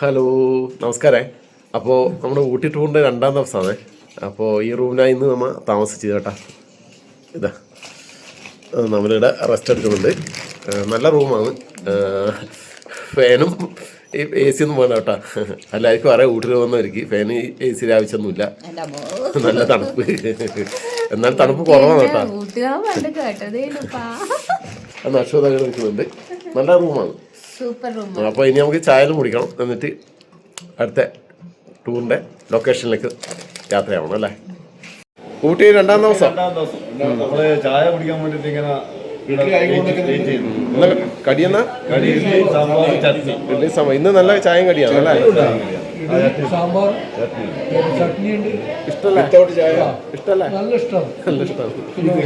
Hello, നമസ്കാരം. അപ്പോൾ നമ്മുടെ ഊട്ടി ടൂറിൻ്റെ 2ാം ദിവസമാണ്. അപ്പോൾ ഈ റൂമിനായി ഇന്ന് നമ്മൾ താമസിച്ചത് കേട്ടോ. ഇതാ നമ്മളിവിടെ റെസ്റ്റ് എടുക്കുന്നുണ്ട്. നല്ല റൂമാണ്. ഫാനും AC ഒന്നും വേണ്ട കേട്ടോ. എല്ലാവർക്കും അറിയാം, ഊട്ടി വന്നവർക്ക് ഫാന് AC ആവശ്യമൊന്നുമില്ല. നല്ല തണുപ്പ്. എന്നാൽ തണുപ്പ് കുറവാണ് കേട്ടോ. നക്ഷത്രങ്ങൾ നിൽക്കുന്നുണ്ട്. നല്ല റൂമാണ്. അപ്പോൾ ഇനി നമുക്ക് ചായലും കുടിക്കണം, എന്നിട്ട് അടുത്ത ടൂറിൻ്റെ ലൊക്കേഷനിലേക്ക് യാത്രയാവണം അല്ലേ. ഊട്ടി 2ാം ദിവസം നമ്മള് ചായ കുടിക്കാൻ വേണ്ടിട്ട് ഇങ്ങനെ കടിയെന്ന ഇഡ്ലി സാമ്പാർ. ഇന്ന് നല്ല ചായയും കടിയാണ് അല്ലേ. ഇഷ്ടല്ലേ? നല്ല ഇഷ്ടമാണ്.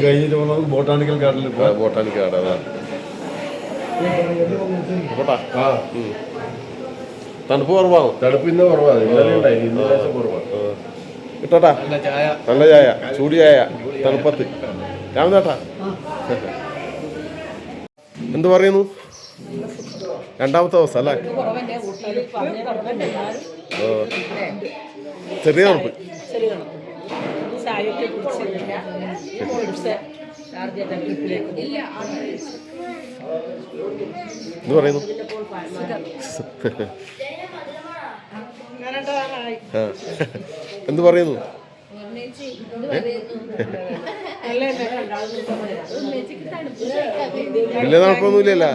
കഴിഞ്ഞിട്ട് ബോട്ടാണിക്കൽ ഗാർഡനിൽ ബോട്ടാണിക്കൽ ഗാർഡൻ. അതാ തണുപ്പ് കുറവാണ്. തണുപ്പ് ഇന്ന് കുറവാണ്. കിട്ടോട്ടാ നല്ല ചായ, ചൂട് ചായ, തണുപ്പത്ത്. രാമനാട്ടാ എന്ത് പറയുന്നു? 2ാമത്തെ ദിവസം അല്ലേ. ചെറിയ തണുപ്പ്. എന്ത് പറയുന്നു? എന്ത് പറയുന്നു? വലിയ തണുപ്പൊന്നുമില്ലല്ല,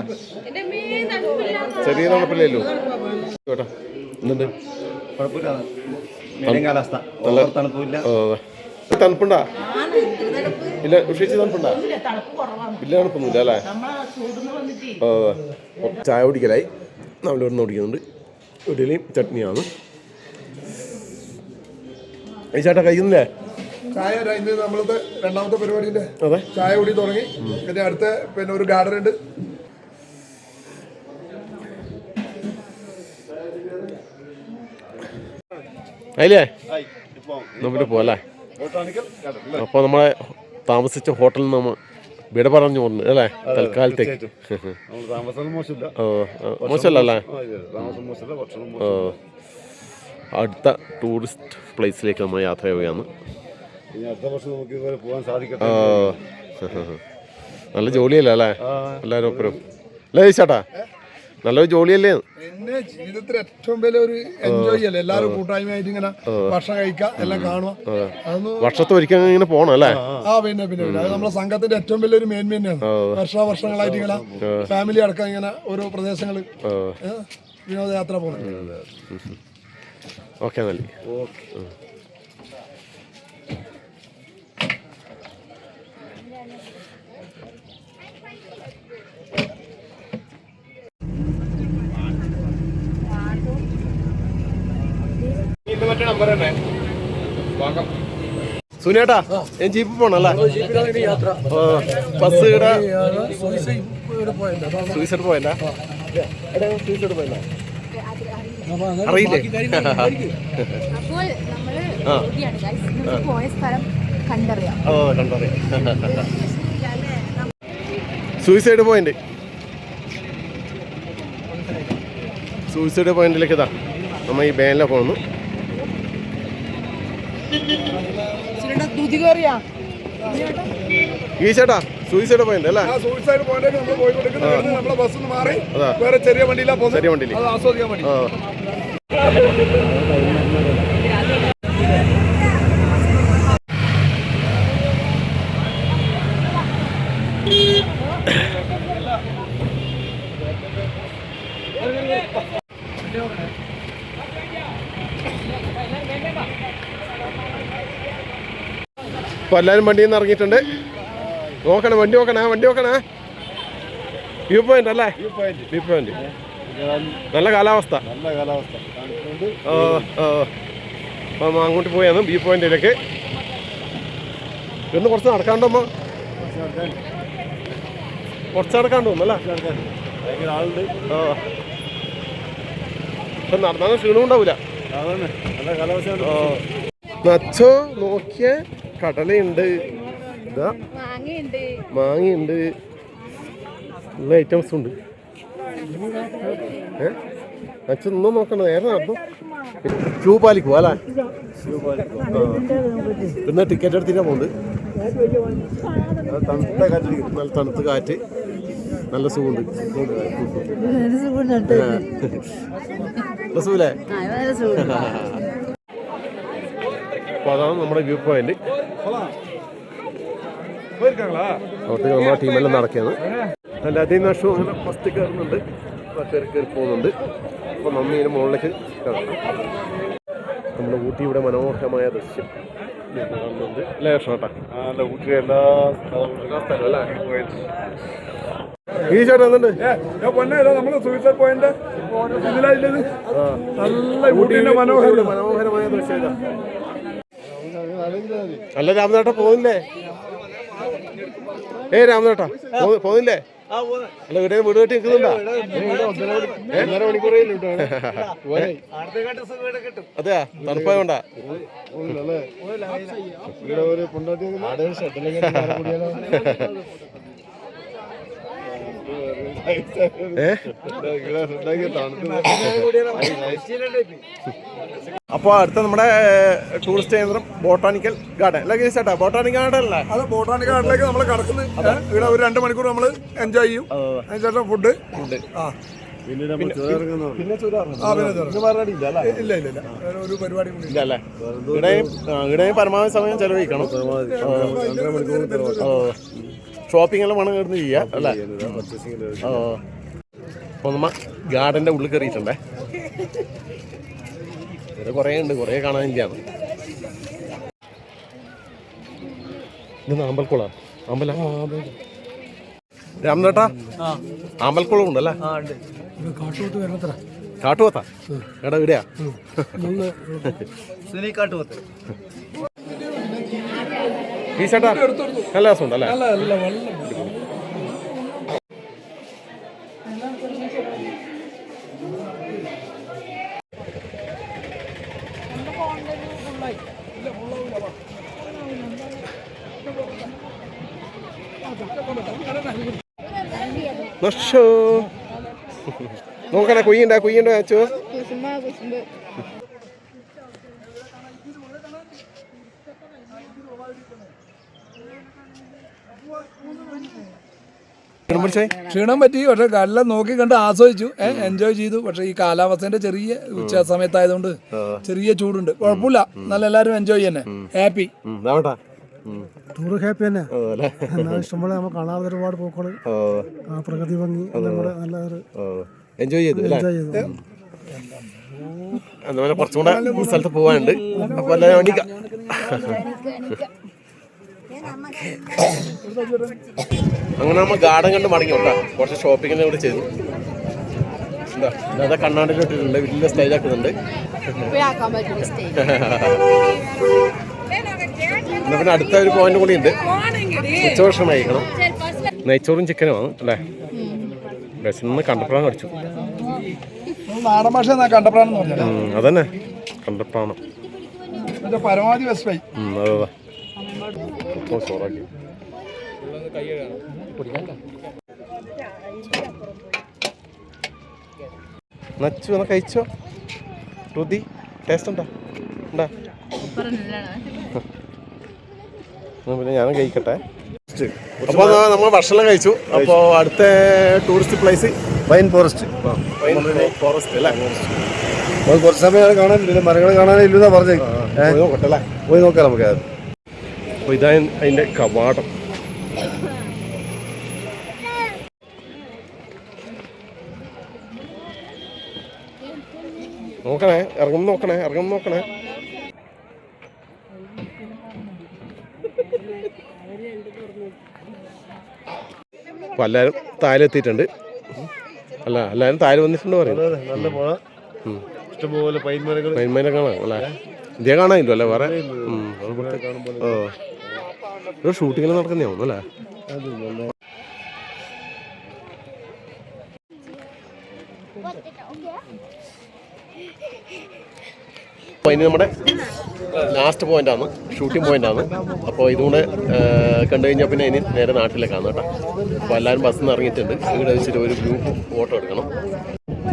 ചെറിയ തണുപ്പില്ലല്ലോ കേട്ടോ. എന്തുണ്ട്? തണുപ്പുണ്ടാ? ഇല്ല, വിഷയിച്ച് തണുപ്പുണ്ടാ? വലിയ തണുപ്പൊന്നുമില്ല അല്ലേ. ചായ കുടിക്കലായി. നമ്മളിവിടുന്ന് കുടിക്കുന്നുണ്ട്. ഇഡ്ഡലിയും ചട്നിയാണ്. ഈ ചേട്ടാ കഴിക്കുന്നില്ലേ ചായ? ഇന്ന് നമ്മളത്തെ 2ാമത്തെ പരിപാടിന്റെ ചായ കുടി തുടങ്ങി. പിന്നെ അടുത്ത ഒരു ഗാർഡൻ ഉണ്ട്. അതിലേ നമുക്ക് പോവല്ലേ. അപ്പോൾ നമ്മളെ താമസിച്ച ഹോട്ടലിൽ നിന്ന് നമ്മൾ വിട പറഞ്ഞു പോകുന്നു അല്ലേ തൽക്കാലത്തേക്ക്. മോശമല്ല അല്ലേ. അടുത്ത ടൂറിസ്റ്റ് പ്ലേസിലേക്ക് നമ്മൾ യാത്ര ചെയ്യുകയാണ്. നല്ല ജോലിയല്ലേ അല്ലേ എല്ലാവരും ഒപ്പരും അല്ലേ ചേട്ടാ? നല്ലൊരു ജോലിയല്ലേ. പിന്നെ ജീവിതത്തിൽ ഏറ്റവും വലിയ ഒരു എൻജോയ് ചെയ്യല്ലേ, എല്ലാവരും കൂട്ടായ്മയായിട്ട് ഇങ്ങനെ ഭക്ഷണം കഴിക്കുക, എല്ലാം കാണുക. വർഷത്തെ ഒരിക്കൽ ഇങ്ങനെ പോകണം അല്ലേ. പിന്നെ അത് നമ്മളെ സംഘത്തിന്റെ ഏറ്റവും വലിയൊരു മേന്മ തന്നെയാണ്. വർഷങ്ങളായിട്ട് ഇങ്ങനെ ഫാമിലി അടക്കം ഇങ്ങനെ ഓരോ പ്രദേശങ്ങൾ വിനോദയാത്ര പോകുന്നത്. ഓക്കെ നല്ല സുനേട്ടാ, ഞാൻ ജീപ്പ് പോണല്ലേ. ബസ് സൂയിസൈഡ് പോയല്ല. സൂയിസൈഡ് പോയല്ല അറിയില്ലേ? Suicide point. സൂയിസൈഡ് പോയിന്റിലേക്ക് ഇതാ നമ്മൾ ഈ ബാനിലാണ് പോകുന്നു. ഈ ചേട്ടാ സൂയിസൈഡ് പോയിന്റ് അല്ലേ. സൂയിസൈഡ് പോയിന്റ് നമ്മൾ പോയിക്കൊണ്ടിരിക്കുന്നത്. നമ്മളെ ബസ് മാറി വേറെ ചെറിയ വണ്ടിയിലാണ് പോകുന്നത്. ചെറിയ വണ്ടിയിൽ അത് ആസ്വദിക്കാൻ വേണ്ടി. ഇപ്പോൾ എല്ലാവരും വണ്ടിയിൽ നിന്ന് ഇറങ്ങിയിട്ടുണ്ട്. നോക്കണേ, വണ്ടി നോക്കണേ. വ്യൂ പോയിന്റ് അല്ലേ. View point. നല്ല കാലാവസ്ഥ. അപ്പം അങ്ങോട്ട് പോയാണ് വ്യൂ പോയിന്റിലേക്ക്. ഇന്ന് കുറച്ച് നടക്കാണ്ടോ? കുറച്ച് നടക്കാണ്ടോ അല്ലേ. ഇപ്പം നടന്നാലും ക്ഷീണം ഉണ്ടാവില്ല. നച്ചോ നോക്കിയ കടലയുണ്ട്, മാങ്ങയുണ്ട്, നല്ല ഐറ്റംസ് ഉണ്ട്. അച്ഛനൊന്നും നോക്കണ്ട, നേരെ നടന്നു. ക്യൂ പാലിക്കുവാ അല്ലേ? പിന്നെ ടിക്കറ്റ് എടുത്തിട്ടാ പോകുന്നത്. നല്ല തണുത്ത കാറ്റ്, നല്ല സുഖമുണ്ട്. സുഖല്ലേ? അപ്പൊ അതാണ് നമ്മുടെ വ്യൂ പോയിന്റ്. അവിടത്തേക്ക് നമ്മുടെ ടീമെല്ലാം നടക്കുകയാണ്. അല്ല അതേ നഷ്ടവും അങ്ങനെ ഫസ്റ്റ് കയറുന്നുണ്ട്, കയറി പോകുന്നുണ്ട്. അപ്പോൾ നമ്മൾ ഇതിന് മുകളിലേക്ക് കയറണം. നമ്മുടെ ഊട്ടിയുടെ മനോഹരമായ ദൃശ്യം കാണുന്നുണ്ട് അല്ലേ ചേട്ടാ? ഊട്ടി എല്ലാ സ്ഥലം അല്ലേ? ഈ ചേട്ടാ എന്തുണ്ട്? നമ്മള് സൂയിസൈഡ് പോയിന്റ് നല്ല ഊട്ടിയുടെ മനോഹരമായ ദൃശ്യം ഇതാ. അല്ല രാമനാട്ട പോകുന്നില്ലേ? രാമനാട്ടാ പോകുന്നില്ലേ? അല്ല ഇവിടെ വീട് കെട്ടി നിൽക്കുന്നുണ്ടോ? അതെയാ, തണുപ്പായോണ്ടാ? അപ്പോൾ അടുത്ത നമ്മുടെ ടൂറിസ്റ്റ് കേന്ദ്രം ബോട്ടാണിക്കൽ ഗാർഡൻ അല്ല ചേട്ടാ? ബോട്ടാണിക്കൽ ഗാർഡൻ അല്ലേ? അത് ബോട്ടാണിക്കൽ ഗാർഡനിലേക്ക് നമ്മൾ കടക്കുന്നത്. ഇവിടെ ഒരു 2 മണിക്കൂർ നമ്മൾ എൻജോയ് ചെയ്യും. അതിനുശേഷം ഫുഡ്. ഇല്ല ഒരു പരിപാടി ഇല്ല അല്ലേ? ഇവിടെയും പരമാവധി സമയം ചെലവഴിക്കണം. ഷോപ്പിംഗ് എല്ലാം വേണം ഇവിടുന്ന് ചെയ്യാം അല്ലേ? അപ്പോൾ നമ്മ ഗാർഡൻ്റെ ഉള്ളിൽ കയറിയിട്ടുണ്ടേ. ഇവിടെ കുറേ ഉണ്ട്, കുറേ കാണാനില്ലാണ്. ഇത് ആമ്പൽക്കുളമാണ്. ആമ്പല രാമനേട്ടാ, ആമ്പൽക്കുളം ഉണ്ടല്ലേ? കാട്ടുപോത്താ? എടാ ഇവിടെയാ? ഈ ചേട്ടാ നല്ല രസമുണ്ടല്ലേ? നോക്കണേ, കുയ്യണ്ട അച്ചു. ക്ഷീണം പറ്റി, പക്ഷെ എല്ലാം നോക്കി കണ്ട് ആസ്വദിച്ചു, എൻജോയ് ചെയ്തു. പക്ഷെ ഈ കാലാവസ്ഥന്റെ ചെറിയ ഉച്ച സമയത്തായതുകൊണ്ട് ചെറിയ ചൂടുണ്ട്. കുഴപ്പമില്ല, നല്ല എല്ലാവരും എൻജോയ് തന്നെ. ഹാപ്പി ടൂറ് ഹാപ്പി തന്നെ. ഇഷ്ടംപോലെ നമ്മൾ കാണാതെ ഒരുപാട് പൂക്കള്, പ്രകൃതി ഭംഗി നല്ല എൻജോയ് ചെയ്തു. കുറച്ചുകൂടെ സ്ഥലത്ത് പോകാനുണ്ട്. അപ്പൊ എല്ലാവരും എണീക്കാം. അങ്ങനെ നമ്മൾ ഗാർഡൻ കണ്ട് മടങ്ങി കേട്ടോ. കുറച്ച് ഷോപ്പിങ്ങിനെ ഇവിടെ ചെയ്തു. എന്താ കണ്ണാടിൽ ഇട്ടിട്ടുണ്ട്, വലിയ സ്റ്റൈലാക്കുന്നുണ്ട്. എന്നാ പിന്നെ അടുത്ത ഒരു പോയിന്റ് കൂടി ഉണ്ട്. ഉച്ചഭക്ഷണം കഴിക്കണം. നെയ്ച്ചോറും ചിക്കനുമാണ് അല്ലേ? ബസ്സിൽ കണ്ടപ്രാണം അടിച്ചു. നാടൻ ഭാഷ കണ്ടപ്രാണം അതന്നെ, കണ്ടപ്രാണം പരമാവധി ബെസ്റ്റ്. അതെ ചോറാക്കി നച്ചു എന്നാ കഴിച്ചോ? രുതി ടേസ്റ്റ് ഉണ്ടാ? പിന്നെ ഞാനും കഴിക്കട്ടെ. അപ്പോൾ നമ്മൾ ഭക്ഷണം കഴിച്ചു. അപ്പോൾ അടുത്ത tourist place pine forest. Forest അല്ലേ? കുറച്ച് സമയം കാണാനില്ല, മരങ്ങൾ കാണാനില്ലെന്നാ പറഞ്ഞേ. നോക്കട്ടല്ലേ? പോയി നോക്കാം നമുക്ക്. അപ്പോൾ ഇതാണ് അതിൻ്റെ കവാടം. നോക്കണേ, ഇറങ്ങും നോക്കണേ. അപ്പോൾ എല്ലാവരും താഴെത്തിയിട്ടുണ്ട്. എല്ലാവരും താഴെ വന്നിട്ടുണ്ട് പറയുന്നത്. നല്ല പുഴ, ഇഷ്ടംപോലെ പൈൻമര കാണാം അല്ലേ? ഇതേ കാണാനില്ലോ അല്ലേ? വേറെ ഒരു ഷൂട്ടിങ്ങിൽ നടക്കുന്നതാവും അല്ലേ? അപ്പോൾ ഇനി നമ്മുടെ ലാസ്റ്റ് പോയിന്റാണ്, ഷൂട്ടിംഗ് പോയിന്റാണ്. അപ്പോൾ ഇതുകൂടെ കണ്ടു കഴിഞ്ഞാൽ പിന്നെ ഇനി നേരെ നാട്ടിലേക്കാണ് കേട്ടോ. അപ്പോൾ എല്ലാവരും ബസ്സിൽ നിന്ന് ഇറങ്ങിയിട്ടുണ്ട്. ഇവിടെ വെച്ചിട്ട് ഒരു ഗ്രൂപ്പ് ഫോട്ടോ എടുക്കണം.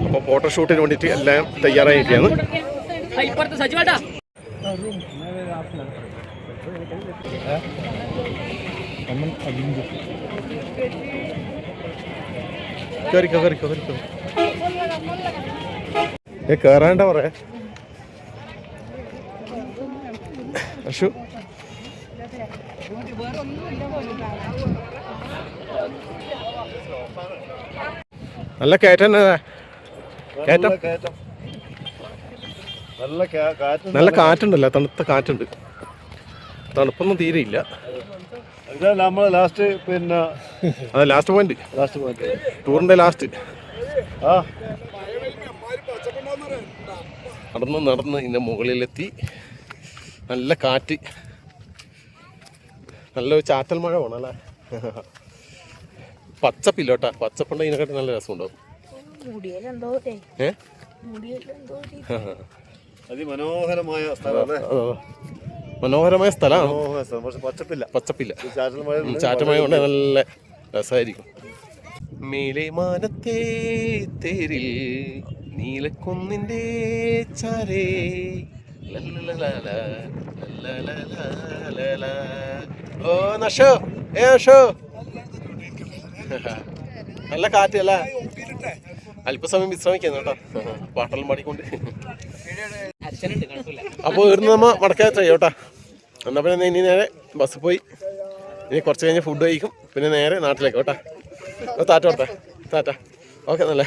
അപ്പോൾ ഫോട്ടോഷൂട്ടിന് വേണ്ടിയിട്ട് എല്ലാം തയ്യാറായിരിക്കുകയാണ്. കയറിക്കോ കയറിക്കോ കയറിക്കോ. കയറാണ്ട പറയാ അശു. നല്ല കയറ്റം കയറ്റം. നല്ല കാറ്റുണ്ടല്ലോ, തണുത്ത കാറ്റുണ്ട്. തണുപ്പൊന്നും തീരെയില്ല. നമ്മളെ ലാസ്റ്റ് പിന്നെ അതെ ലാസ്റ്റ് പോയിന്റ്, ടൂറിന്റെ ലാസ്റ്റ്. നടന്ന് ഇതിന്റെ മുകളിലെത്തി. നല്ല കാറ്റ്, നല്ലൊരു ചാറ്റൽ മഴ വേണം അല്ലേ. പച്ചപ്പില്ലോട്ടാ, പച്ചപ്പുണ്ട് ഇതിനെക്കാട്ടി നല്ല രസമുണ്ടാവും. അതിമനോഹരമായ സ്ഥലമാണ്. മനോഹരമായ സ്ഥലമാണ്. പച്ചപ്പില്ല ചാറ്റൽ മഴ കൊണ്ട് നല്ല രസമായിരിക്കും. മേലെ മാനത്തെ തേരിൽ നീലക്കുന്നിൻ്റെ ചാരേ ഓ നഷോ ഏഷോ. നല്ല കാറ്റല്ല. അല്പസമയം വിശ്രമിക്കുന്നു കേട്ടോ, പാട്ടെല്ലാം പാടിക്കൊണ്ട്. അപ്പോൾ ഇവിടുന്ന് നമ്മ മടക്കാൻ ചെയ്യോട്ടാ. എന്നാൽ പിന്നെ ഇനി നേരെ ബസ്സിൽ പോയി ഇനി കുറച്ച് കഴിഞ്ഞ് ഫുഡ് കഴിക്കും, പിന്നെ നേരെ നാട്ടിലേക്ക് കേട്ടാ. താറ്റ കൊടുത്തേ, താറ്റ. ഓക്കെ എന്നല്ലേ.